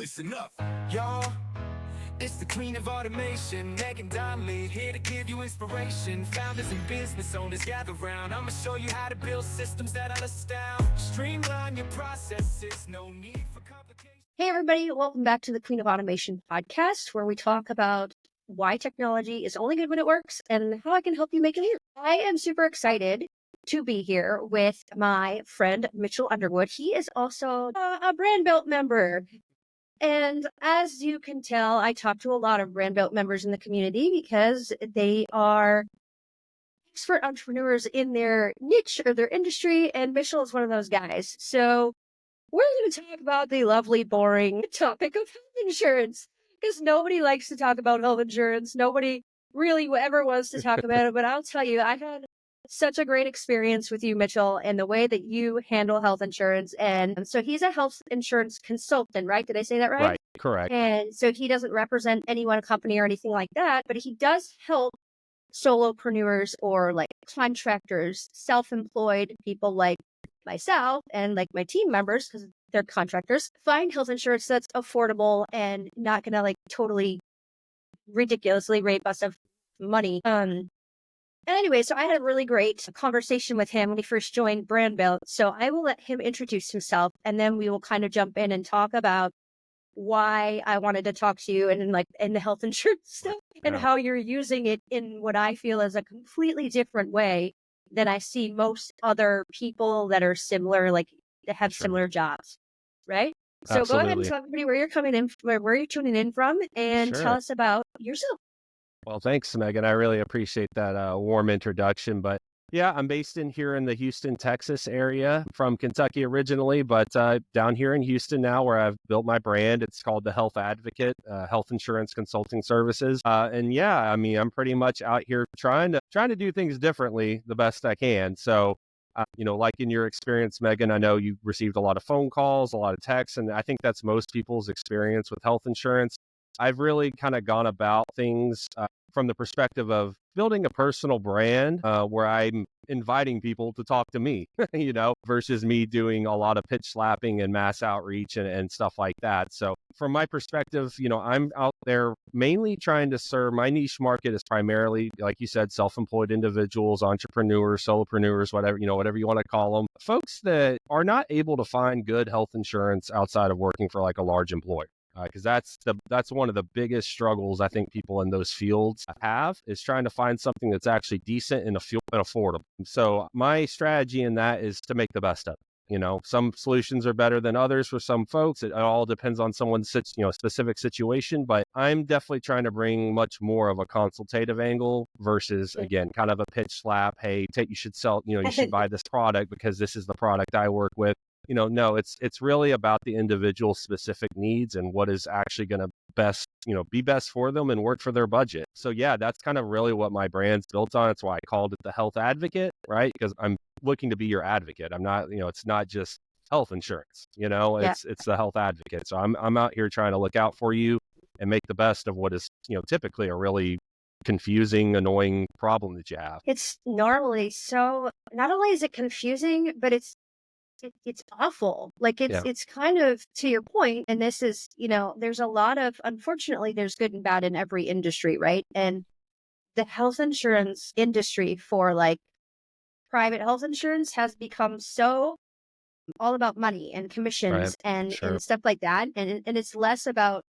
listen up, y'all. It's the queen of automation, Megan Donnelly, here to give you inspiration. Founders and business owners gather round. I'ma show you how to build systems that'll astound. Streamline your processes, no need for complications. Hey everybody, welcome back to the Queen of Automation podcast, where we talk about why technology is only good when it works and how I can help you make it work. I am super excited to be here with my friend Mitchell Underwood. He is also a Brand Belt member. And as you can tell, I talk to a lot of Brand Belt members in the community because they are expert entrepreneurs in their niche or their industry, and Mitchell is one of those guys. So we're going to talk about the lovely, boring topic of health insurance, because nobody likes to talk about health insurance. Nobody really ever wants to talk about it. But I'll tell you, I had such a great experience with you, Mitchell, and the way that you handle health insurance. And so he's a health insurance consultant, right? Did I say that right? Right, correct. And so he doesn't represent any one company or anything like that, but he does help solopreneurs or like contractors, self-employed people like myself and like my team members, because they're contractors, find health insurance that's affordable and not gonna like totally ridiculously rape us of money. Anyway, so I had a really great conversation with him when he first joined Brand Belt. So I will let him introduce himself, and then we will kind of jump in and talk about why I wanted to talk to you and like in the health insurance stuff and how you're using it in what I feel is a completely different way than I see most other people that are similar, like that have similar jobs, right? So go ahead and Absolutely. tell everybody where you're coming in, where you're tuning in from, and tell Sure. us about yourself. Well, thanks, Megan. I really appreciate that warm introduction. But yeah, I'm based here in the Houston, Texas area, from Kentucky originally, but down here in Houston now, where I've built my brand. It's called the Health Advocate, Health Insurance Consulting Services. And yeah, I mean, I'm pretty much out here trying to do things differently the best I can. So, like in your experience, Megan, I know you received a lot of phone calls, a lot of texts, and I think that's most people's experience with health insurance. I've really kind of gone about things from the perspective of building a personal brand where I'm inviting people to talk to me, versus me doing a lot of pitch slapping and mass outreach and stuff like that. So from my perspective, I'm out there mainly trying to serve. My niche market is primarily, like you said, self-employed individuals, entrepreneurs, solopreneurs, whatever you want to call them, folks that are not able to find good health insurance outside of working for like a large employer. Because that's one of the biggest struggles I think people in those fields have, is trying to find something that's actually decent and affordable. So my strategy in that is to make the best of it. Some solutions are better than others for some folks. It all depends on someone's specific situation. But I'm definitely trying to bring much more of a consultative angle versus, again, kind of a pitch slap. Hey, you should sell. You should buy this product because this is the product I work with. No, it's really about the individual specific needs and what is actually going to be best for them and work for their budget. So yeah, that's kind of really what my brand's built on. It's why I called it the Health Advocate, right? Because I'm looking to be your advocate. I'm not, it's not just health insurance, it's the Health Advocate. So I'm out here trying to look out for you and make the best of what is, typically a really confusing, annoying problem that you have. It's normally so, not only is it confusing, but it's awful. Like it's kind of to your point. And this is, there's a lot of, unfortunately, there's good and bad in every industry, right? And the health insurance industry for like private health insurance has become so all about money and commissions and stuff like that. And it's less about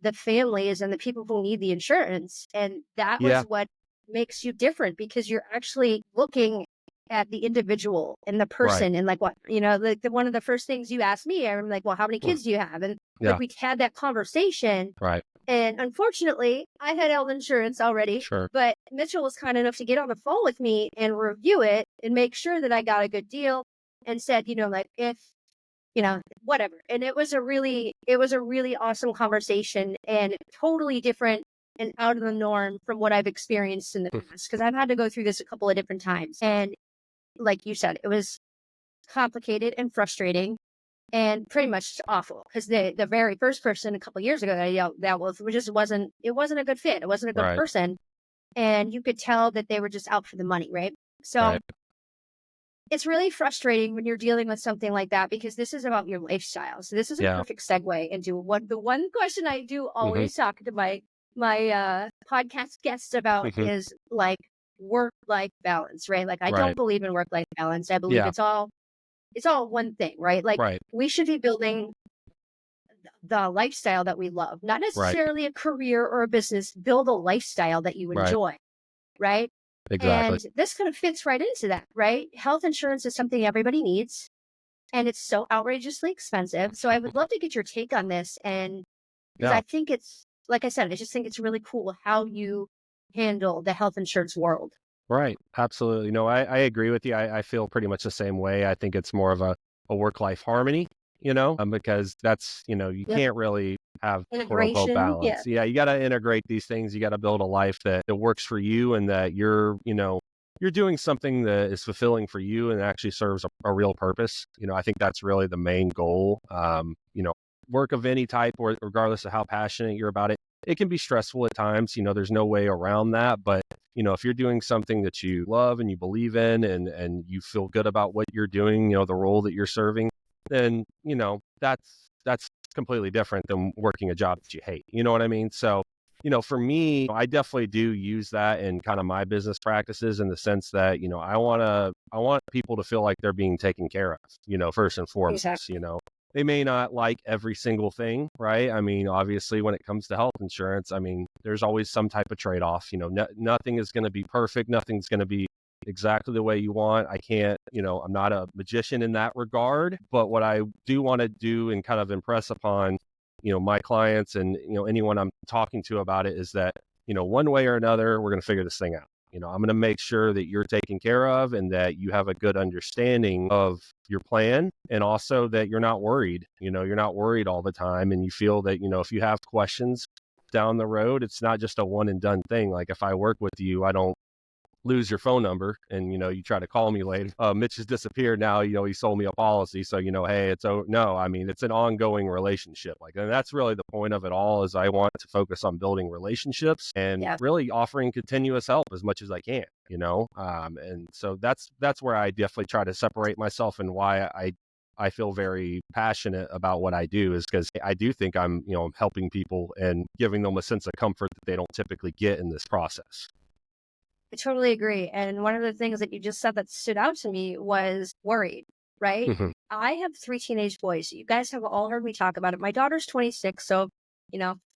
the families and the people who need the insurance. And that was what makes you different, because you're actually looking at the individual and the person and like what, one of the first things you asked me, I'm like, well, how many kids do you have? And like we had that conversation. Right. And unfortunately, I had health insurance already, but Mitchell was kind enough to get on the phone with me and review it and make sure that I got a good deal, and said, like if, whatever. And it was a really awesome conversation, and totally different and out of the norm from what I've experienced in the past, because I've had to go through this a couple of different times. And like you said, it was complicated and frustrating and pretty much awful, because the very first person a couple of years ago that I dealt with wasn't a good fit. It wasn't a good person. And you could tell that they were just out for the money, right? So it's really frustrating when you're dealing with something like that, because this is about your lifestyle. So this is a Yeah. perfect segue into the one question I do Hmm. always talk to my podcast guests about Hmm. is like work-life balance, right? Like I Right. don't believe in work-life balance. I believe Yeah. it's all one thing, right? Like Right. we should be building the lifestyle that we love, not Right. necessarily a career or a business. Build a lifestyle that you Right. enjoy, right? Exactly. And this kind of fits right into that, right? Health insurance is something everybody needs, and it's so outrageously expensive. So I would love to get your take on this. And because Yeah. I think it's, like I said, I just think it's really cool how you handle the health insurance world. Right. Absolutely. No, I agree with you. I feel pretty much the same way. I think it's more of a work-life harmony, because that's, you Yep. can't really have quote unquote Integration. Yeah. balance. Yeah. You got to integrate these things. You got to build a life that works for you and that you're doing something that is fulfilling for you and actually serves a real purpose. I think that's really the main goal. Work of any type, or regardless of how passionate you're about it, it can be stressful at times. There's no way around that. But, if you're doing something that you love and you believe in and you feel good about what you're doing, the role that you're serving, then, that's completely different than working a job that you hate. You know what I mean? So, for me, I definitely do use that in kind of my business practices in the sense that, I want people to feel like they're being taken care of, first and foremost. Exactly. They may not like every single thing, right? I mean, obviously, when it comes to health insurance, I mean, there's always some type of trade-off. Nothing is going to be perfect. Nothing's going to be exactly the way you want. I can't, I'm not a magician in that regard. But what I do want to do and kind of impress upon, my clients and, anyone I'm talking to about it is that, one way or another, we're going to figure this thing out. I'm going to make sure that you're taken care of and that you have a good understanding of your plan, and also that you're not worried. You're not worried all the time, and you feel that, if you have questions down the road, it's not just a one and done thing. Like if I work with you, I don't lose your phone number and you try to call me later. Mitch has disappeared now. He sold me a policy, so hey, no, I mean, it's an ongoing relationship. Like, and that's really the point of it all, is I want to focus on building relationships and Yeah. really offering continuous help as much as I can. And so that's where I definitely try to separate myself, and why I feel very passionate about what I do, is because I do think I'm helping people and giving them a sense of comfort that they don't typically get in this process. I totally agree. And one of the things that you just said that stood out to me was worried, right? Mhm. I have 3 teenage boys. You guys have all heard me talk about it. My daughter's 26, so,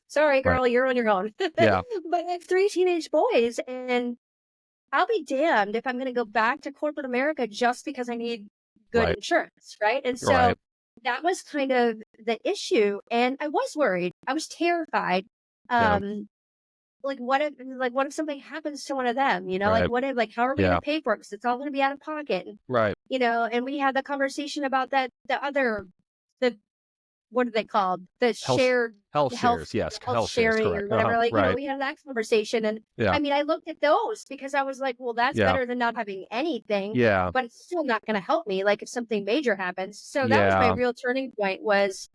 sorry, Right. girl, you're on your own. Yeah. But I have 3 teenage boys, and I'll be damned if I'm going to go back to corporate America just because I need good Right. insurance, right? And so Right. that was kind of the issue. And I was worried. I was terrified. Yeah. What if something happens to one of them, Right. how are we going Yeah. to pay for it? 'Cause it's all going to be out of pocket. And, Right. and we had the conversation about the what are they called? The Health shared health health, shares. Yes. health Health shares. sharing or Correct. whatever. Right. We had that conversation. And Yeah. I mean, I looked at those because I was like, well, that's Yeah. better than not having anything, Yeah. but it's still not going to help me. Like if something major happens. So that was my Yeah. real turning point was,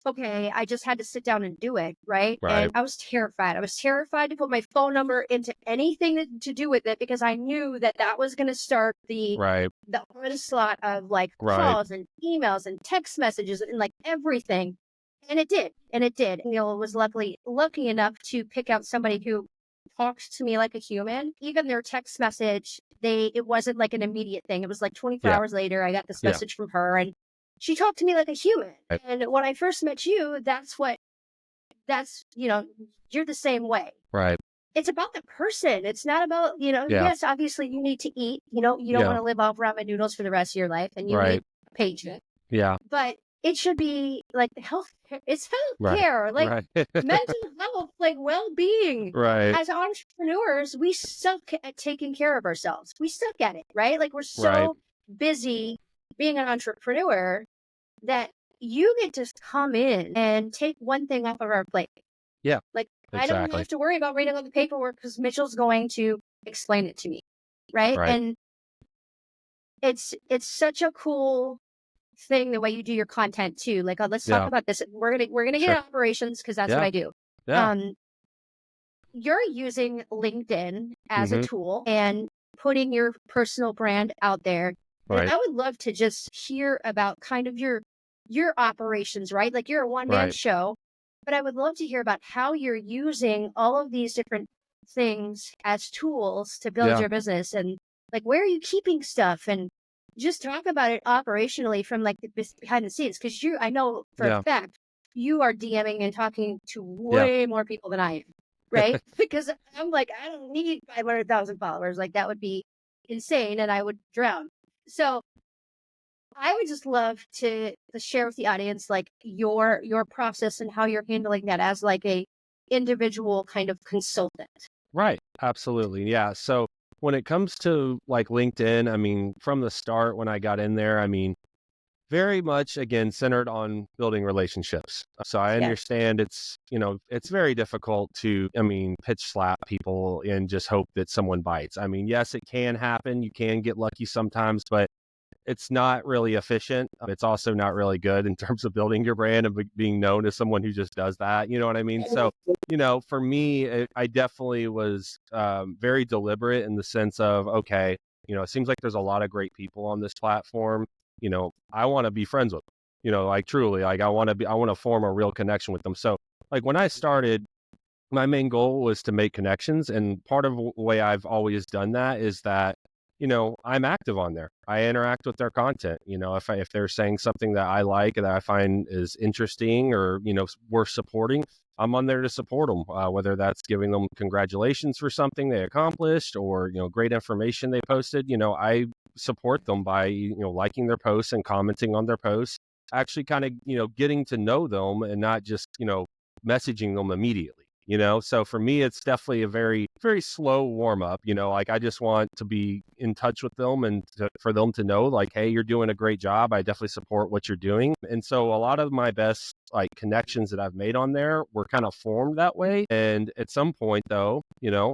okay, I just had to sit down and do it, right? Right. And I was terrified. I was terrified to put my phone number into anything to do with it, because I knew that was going to start Right. the onslaught of like Right. calls and emails and text messages and like everything. And it did. And it did. Was lucky enough to pick out somebody who talked to me like a human. Even their text message, it wasn't like an immediate thing. It was like 24 Yeah. hours later, I got this Yeah. message from her, and she talked to me like a human. Right. And when I first met you, you're the same way. Right. It's about the person. It's not about, Yeah. yes, obviously you need to eat, you don't Yeah. want to live off ramen noodles for the rest of your life, and you Right. need a paycheck. Yeah. But it should be like health. It's health Right. care, like Right. mental health, like well-being. Right. As entrepreneurs, we suck at taking care of ourselves. We suck at it, right? Like we're so Right. busy being an entrepreneur that you get to come in and take one thing off of our plate. Yeah. Like I don't Exactly. have to worry about reading all the paperwork because Mitchell's going to explain it to me, right? Right. And it's such a cool thing the way you do your content too. Like let's talk Yeah. about this. We're gonna get Sure. into operations because that's Yeah. what I do. Yeah. You're using LinkedIn as a Mhm. tool and putting your personal brand out there. And Right. I would love to just hear about kind of your operations, right? Like you're a one-man Right. show, but I would love to hear about how you're using all of these different things as tools to build Yeah. your business, and like where are you keeping stuff, and just talk about it operationally from like the behind the scenes, because I know for a Yeah. fact you are DMing and talking to Yeah. way more people than I am, right? Because I'm like, I don't need 500,000 followers. Like that would be insane and I would drown. So I would just love to share with the audience like your process and how you're handling that as like a individual kind of consultant. Right. Absolutely. Yeah. So when it comes to like LinkedIn, I mean, from the start when I got in there, I mean, very much again centered on building relationships. So I Yeah. understand it's very difficult to, I mean, pitch slap people and just hope that someone bites. I mean, yes, it can happen. You can get lucky sometimes, but it's not really efficient. It's also not really good in terms of building your brand and being known as someone who just does that. You know what I mean? So, for me, I definitely was very deliberate in the sense of, okay, it seems like there's a lot of great people on this platform. I want to be friends with them, like truly, like I want to form a real connection with them. So like when I started, my main goal was to make connections. And part of the way I've always done that is that, I'm active on there. I interact with their content. If they're saying something that I like that I find is interesting or, worth supporting, I'm on there to support them, whether that's giving them congratulations for something they accomplished or, great information they posted. I support them by, liking their posts and commenting on their posts, actually kind of, getting to know them and not just, messaging them immediately. So for me, it's definitely a very, very slow warm up. Like I just want to be in touch with them and for them to know, like, hey, you're doing a great job. I definitely support what you're doing. And so a lot of my best like connections that I've made on there were kind of formed that way. And at some point, though,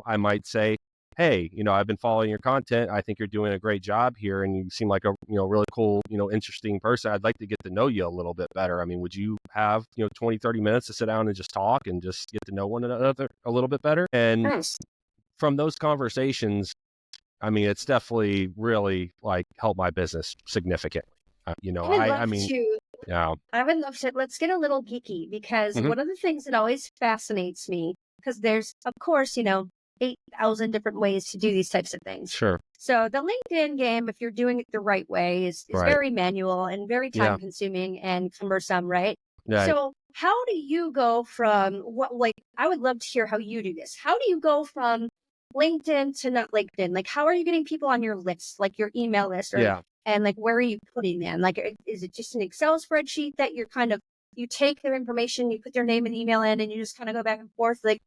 I might say, hey, I've been following your content. I think you're doing a great job here. And you seem like a, really cool, interesting person. I'd like to get to know you a little bit better. I mean, would you have, 20, 30 minutes to sit down and just talk and just get to know one another a little bit better? And Nice. from those conversations, I mean, it's definitely really like helped my business significantly. I would I love mean, to yeah. I would love to let's get a little geeky, because Hmm. one of the things that always fascinates me, because there's of course, 8,000 different ways to do these types of things. Sure. So the LinkedIn game, if you're doing it the right way, is Right. very manual and very Yeah. time consuming and cumbersome, right? Right. So how do you go from I would love to hear how you do this. How do you go from LinkedIn to not LinkedIn? Like how are you getting people on your list, like your email list, or Yeah. and like where are you putting them? Like is it just an Excel spreadsheet that you're kind of you take their information, you put their name and email in, and you just kind of go back and forth? Like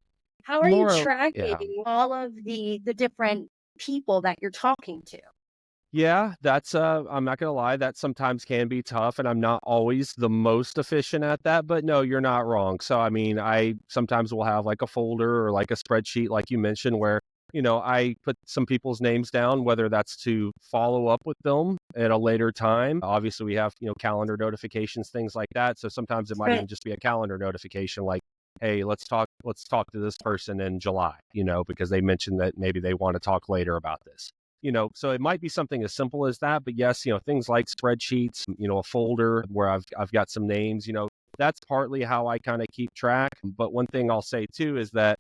how are you More. tracking Yeah. all of the different people that you're talking to? Yeah, that's I'm not gonna lie, that sometimes can be tough and I'm not always the most efficient at that, but no, you're not wrong. So I mean, I sometimes will have like a folder or like a spreadsheet like you mentioned where, I put some people's names down, whether that's to follow up with them at a later time. Obviously we have, calendar notifications, things like that. So sometimes it might Right. even just be a calendar notification like, hey, let's talk to this person in July, because they mentioned that maybe they want to talk later about this. So it might be something as simple as that, but yes, things like spreadsheets, a folder where I've got some names, that's partly how I kind of keep track. But one thing I'll say too is that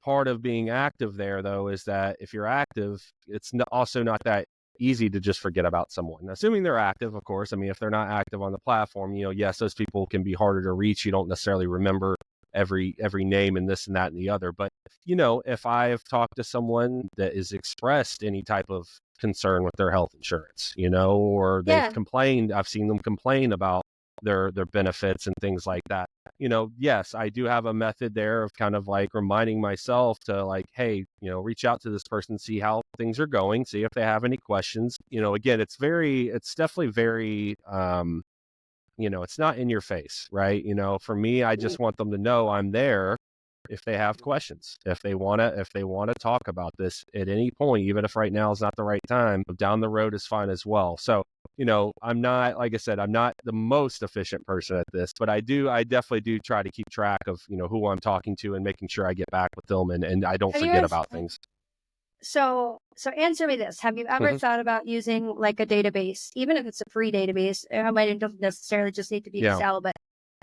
part of being active there though is that if you're active, it's also not that easy to just forget about someone, assuming they're active, of course. I mean, if they're not active on the platform, yes, those people can be harder to reach. You don't necessarily remember every name and this and that and the other. But if I've talked to someone that has expressed any type of concern with their health insurance, or they've Yeah. complained, I've seen them complain about their benefits and things like that. Yes, I do have a method there of kind of like reminding myself to like, hey, reach out to this person, see how things are going, see if they have any questions. Again, it's definitely very it's not in your face, right? For me, I just want them to know I'm there if they have questions, if they want to talk about this at any point, even if right now is not the right time, down the road is fine as well. So, I'm not, like I said, I'm not the most efficient person at this, but I definitely do try to keep track of, who I'm talking to and making sure I get back with them and I don't Have you forget guys about things. So answer me this. Have you ever Mhm. thought about using like a database, even if it's a free database? It doesn't necessarily just need to be Yeah. Excel, but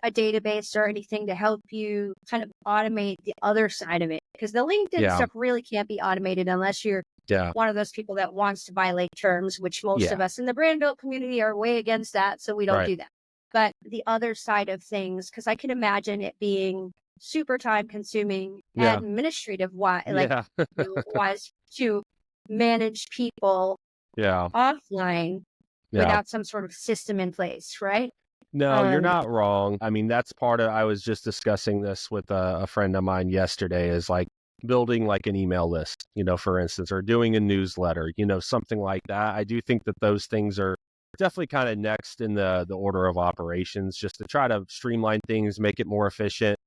a database or anything to help you kind of automate the other side of it. Because the LinkedIn Yeah. stuff really can't be automated unless you're Yeah. one of those people that wants to violate terms, which most of Yeah. us in the brand build community are way against that. So we don't Right. do that. But the other side of things, because I can imagine it being super time consuming, Yeah. administrative wise, like Yeah. wise to manage people Yeah. offline Yeah. without some sort of system in place, right? No, you're Um, not wrong. I mean, that's part of, I was just discussing this with a friend of mine yesterday, is like building like an email list, for instance, or doing a newsletter, something like that. I do think that those things are definitely kind of next in the order of operations, just to try to streamline things, make it more efficient,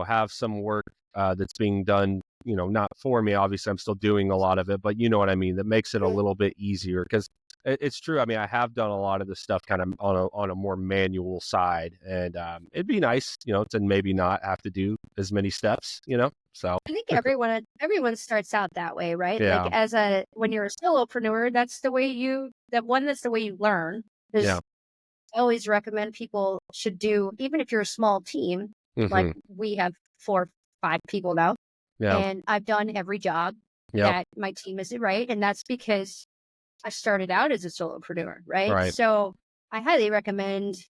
have some work that's being done, not for me. Obviously, I'm still doing a lot of it, but you know what I mean? That makes it a little bit easier, because it's true. I mean, I have done a lot of this stuff kind of on a more manual side, and it'd be nice, to maybe not have to do as many steps, So I think everyone starts out that way, right? Like yeah, when you're a solopreneur, that's the way that's the way you learn. yeah, Because I always recommend people should do, even if you're a small team, like hmm, we have 4, 5 people now, yeah, and I've done every job yep, that my team is, right? And that's because I started out as a solopreneur, right? right, So I highly recommend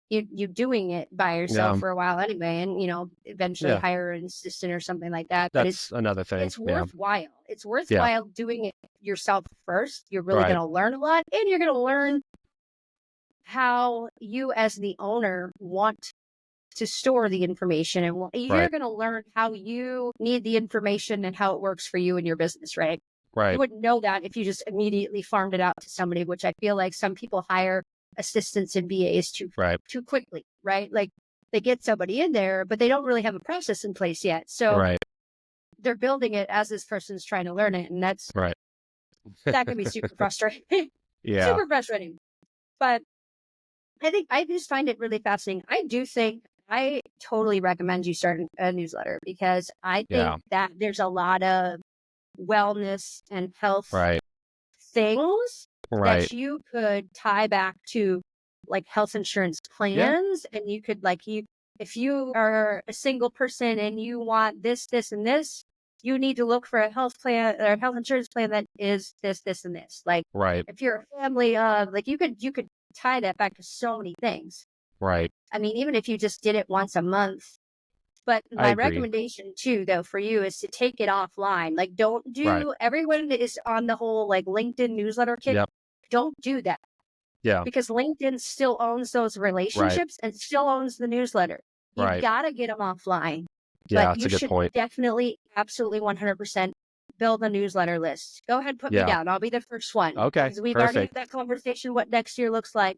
you doing it by yourself yeah, for a while anyway, and eventually yeah. hire an assistant or something like that. But That's another thing. it's Yeah, worthwhile. It's yeah, worthwhile doing it yourself first. You're really right, going to learn a lot, and you're going to learn how you as the owner want to store the information, and you're right, going to learn how you need the information and how it works for you and your business, right? You right, wouldn't know that if you just immediately farmed it out to somebody, which I feel like some people hire assistants and BAs right, too quickly, right? Like they get somebody in there, but they don't really have a process in place yet. So right, they're building it as this person's trying to learn it. And right. that can be super frustrating. Yeah, Super frustrating. But I think I just find it really fascinating. I do think I totally recommend you start a newsletter, because I think yeah, that there's a lot of wellness and health right, things right. that you could tie back to like health insurance Yeah, plans. And you could if you are a single person and you want this, and this, you need to look for a health plan or a health insurance plan that is this, and this. Like right, if you're a family of, like, you could tie that back to so many things. right. I mean, even if you just did it once a month. But I my agree. recommendation too, though, for you is to take it offline. Like, don't Right. do, everyone that is on the whole like LinkedIn newsletter kick. Yep. Don't do that, Yeah. because LinkedIn still owns those Right. relationships and still owns the newsletter. You Right. got to get them offline, Yeah, but that's you a good should point. definitely, absolutely 100% build a newsletter list. Go ahead, put me Yeah. down. I'll be the first one, Okay. because we've already had Perfect. that conversation, what next year looks like.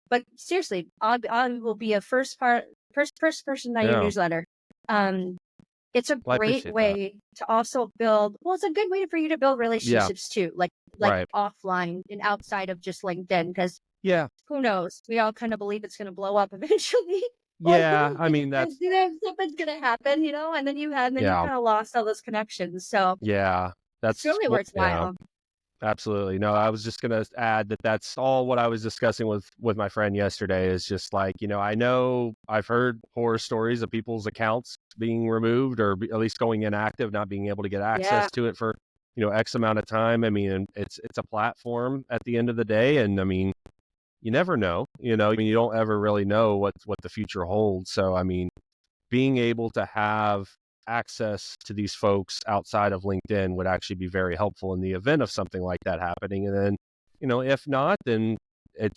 But seriously, I will be a first person on your Yeah. newsletter. Um, it's a Well, I great appreciate that. way to also build, well, it's a good way for you to build Yeah. relationships too, like Right. offline and outside of just LinkedIn, because Yeah. who knows? We all kind of believe it's going to blow up eventually. Or Yeah. I mean, that's, something's going to happen, and then you yeah. kind of lost all those connections. So Yeah. it's really Yeah. worthwhile. Absolutely. No, I was just going to add that that's all what I was discussing with my friend yesterday, is just like, I know I've heard horror stories of people's accounts being removed, or at least going inactive, not being able to get Yeah. access to it for, X amount of time. I mean, it's a platform at the end of the day. And I mean, you never know, I mean, you don't ever really know what the future holds. So, I mean, being able to have access to these folks outside of LinkedIn would actually be very helpful in the event of something like that happening. And then, if not, then it's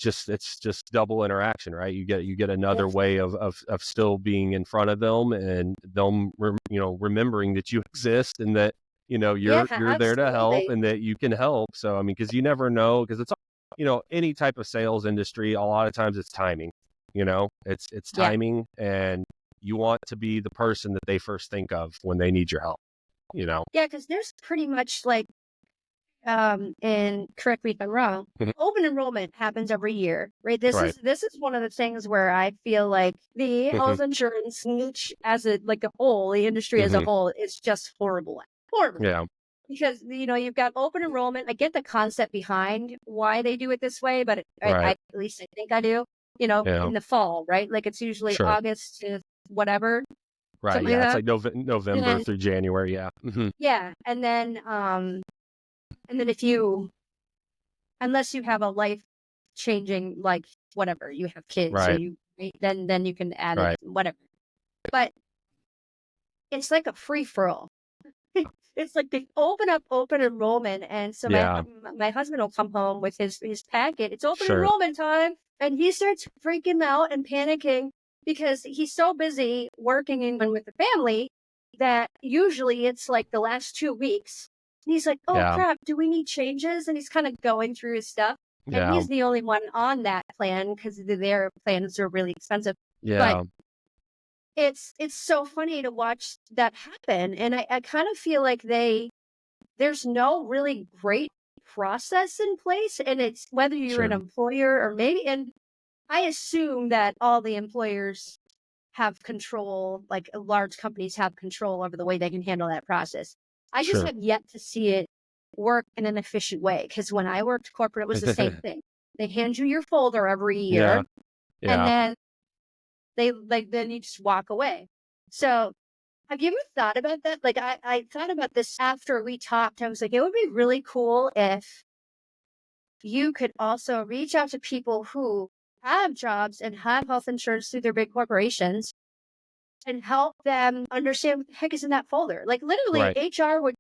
just double interaction, right? You get Yeah. another way of still being in front of them, and them, remembering that you exist, and that, Yeah, you're there to help, absolutely. and that you can help. So, I mean, because you never know, because it's, any type of sales industry, a lot of times it's timing, it's Yeah. timing, and you want to be the person that they first think of when they need your help, you know? Yeah, because there's pretty much like, and correct me if I'm wrong, Mhm. open enrollment happens every year, right? This Right. is this is one of the things where I feel like the Mhm. health insurance niche as a whole, the industry as a Mhm. whole, is just horrible. Horrible. Yeah. because you've got open enrollment. I get the concept behind why they do it this way, but Right. at least I think I do. Yeah. In the fall, right? Like it's usually Sure. August to whatever, Right. something like Yeah. It's that. like And November then through January. Yeah. yeah, and then if you unless you have a life changing, like whatever, you have kids or Right. you then you can add it Right. whatever. But it's like a free for all. It's like they open up open enrollment, and so Yeah. my husband will come home with his packet. It's open Sure. enrollment time, and he starts freaking out and panicking because he's so busy working and with the family that usually it's like the last 2 weeks. And he's like, "Oh Yeah. crap, do we need changes?" And he's kind of going through his stuff, and Yeah. he's the only one on that plan because their plans are really expensive. But Yeah. it's so funny to watch that happen, and I kind of feel like there's no really great process in place, and it's whether you're an Sure. employer or maybe, and I assume that all the employers have control, like large companies have control over the way they can handle that process. I just Sure. have yet to see it work in an efficient way, because when I worked corporate, it was the same thing. They hand you your folder every Yeah. year, and Yeah. then then you just walk away. So have you ever thought about that? Like I thought about this after we talked. I was like, it would be really cool if you could also reach out to people who have jobs and have health insurance through their big corporations and help them understand what the heck is in that folder. Like literally Right. HR would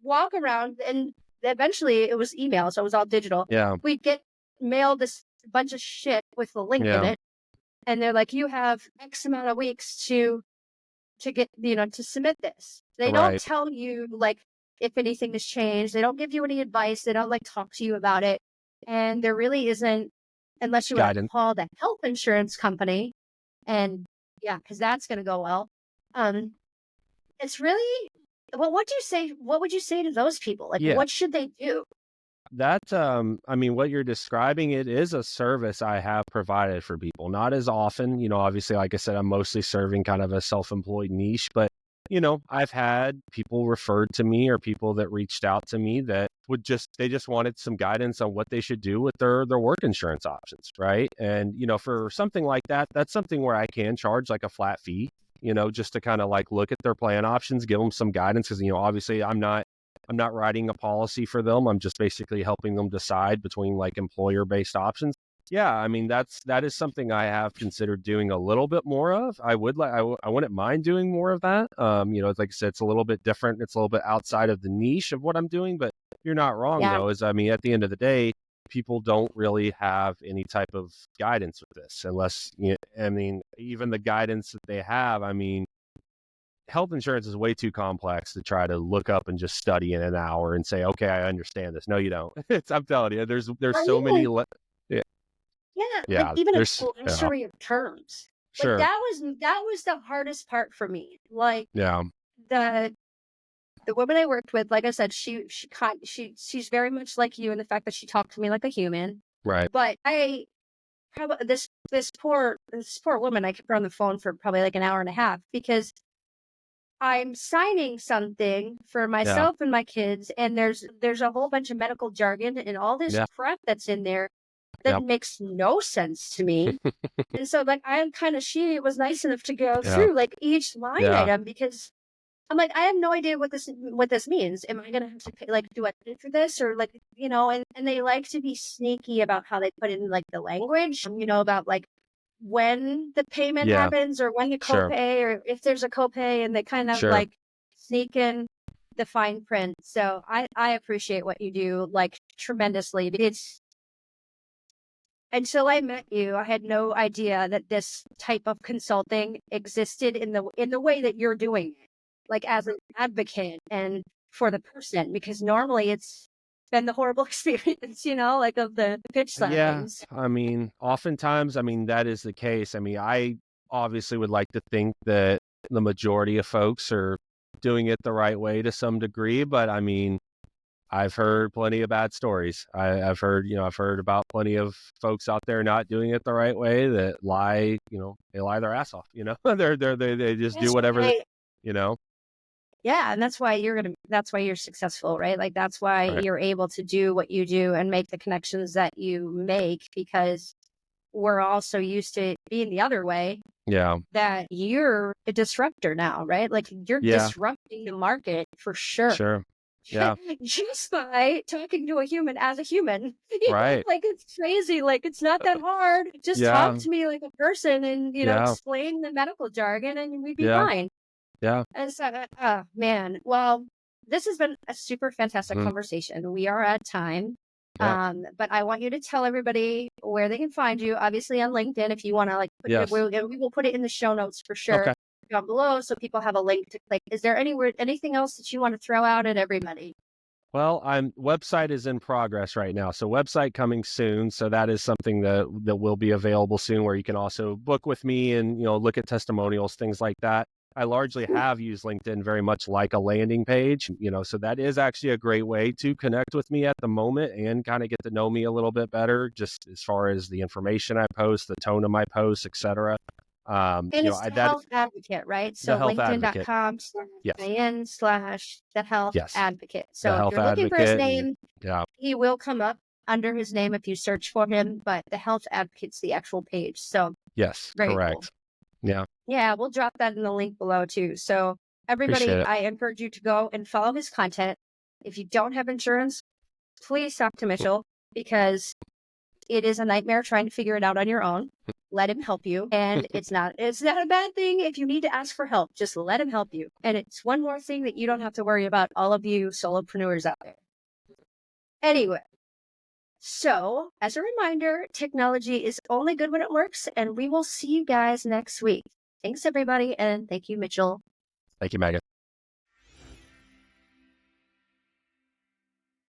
walk around, and eventually it was email, so it was all digital. Yeah. We'd get mailed this bunch of shit with the link in Yeah. it. And they're like, you have X amount of weeks to get, to submit this. They don't Right. tell you like if anything has changed. They don't give you any advice. They don't like talk to you about it. And there really isn't, unless you want to Guidance. call the health insurance company, and yeah, because that's going to go well. Um, it's really, well, what would you say to those people? Like, Yeah. what should they do? That, I mean, what you're describing, it is a service I have provided for people. Not as often, obviously, like I said, I'm mostly serving kind of a self-employed niche, but, I've had people referred to me or people that reached out to me that they just wanted some guidance on what they should do with their work insurance options. Right. And, for something like that, that's something where I can charge like a flat fee, just to kind of like look at their plan options, give them some guidance. Cause, obviously I'm not writing a policy for them. I'm just basically helping them decide between like employer-based options. Yeah, I mean that is something I have considered doing a little bit more of. I wouldn't mind doing more of that. Like I said, it's a little bit different. It's a little bit outside of the niche of what I'm doing, but you're not wrong Yeah. though. I mean, at the end of the day, people don't really have any type of guidance with this unless I mean, even the guidance that they have, I mean, health insurance is way too complex to try to look up and just study in an hour and say, okay, I understand this. No, you don't. I'm telling you, there's Or so many. even, Yeah, yeah, like yeah, even a there's, yeah, glossary of terms. Like sure. that was the hardest part for me. Like Yeah, the the woman I worked with, like I said, she's very much like you in the fact that she talked to me like a human. right. But I probably this poor woman, I kept her on the phone for probably like an hour and a half because I'm signing something for Yeah, myself and my kids, and there's a whole bunch of medical jargon and all this yeah, crap that's in there that yeah, makes no sense to me. And so like she was nice enough to go yeah, through like each line yeah, item, because I'm like, I have no idea what this means. Am I gonna have to pay, like, do I pay for this, or like, and they like to be sneaky about how they put in like the language, about like when the payment yeah, happens or when the sure, copay or if there's a copay, and they kind of sure. like sneak in the fine print. So I appreciate what you do like tremendously. It's Until I met you, I had no idea that this type of consulting existed in the way that you're doing it, like as an advocate and for the person, because normally it's been the horrible experience, like of the pitch side of Yeah, things. I mean, oftentimes, I mean, that is the case. I mean, I obviously would like to think that the majority of folks are doing it the right way to some degree, but I mean, I've heard plenty of bad stories. I've heard about plenty of folks out there not doing it the right way that lie, they lie their ass off, they just do Yes, whatever, right. you know? Yeah, and that's why you're successful, right? Like that's why Right. you're able to do what you do and make the connections that you make, because we're also used to being the other way, Yeah. that you're a disruptor now, right? Like you're Yeah. disrupting the market for sure. Sure. Yeah. Just by talking to a human as a human. Right. Like it's crazy. Like it's not that hard. Just talk Yeah. to me like a person and, Yeah. explain the medical jargon and we'd be Yeah. fine. Yeah. And so, man, well, this has been a super fantastic Mhm. conversation. We are at time. Yeah. But I want you to tell everybody where they can find you, obviously on LinkedIn, if you want to like put it, Yes. we will put it in the show notes for sure Okay. down below so people have a link to click. Is there anything else that you want to throw out at everybody? Well, website is in progress right now. So website coming soon. So that is something that will be available soon, where you can also book with me and, look at testimonials, things like that. I largely have used LinkedIn very much like a landing page, so that is actually a great way to connect with me at the moment and kind of get to know me a little bit better, just as far as the information I post, the tone of my posts, etc. And it's the That health advocate, right? the So health advocate. Yes. linkedin.com/in/the health Yes. advocate. The So if health you're looking for his advocate. name, Yeah. he will come up under his name if you search for him, but the health advocate's the actual page. So Yes. very cool. Correct. Yeah. Yeah, we'll drop that in the link below too. So Appreciate everybody, it. I encourage you to go and follow his content. If you don't have insurance, please talk to Mitchell, because it is a nightmare trying to figure it out on your own. Let him help you. And it's not a bad thing if you need to ask for help. Just let him help you. And it's one more thing that you don't have to worry about, all of you solopreneurs out there. Anyway, so as a reminder, technology is only good when it works, and we will see you guys next week. Thanks everybody, and thank you, Mitchell. Thank you, Megan.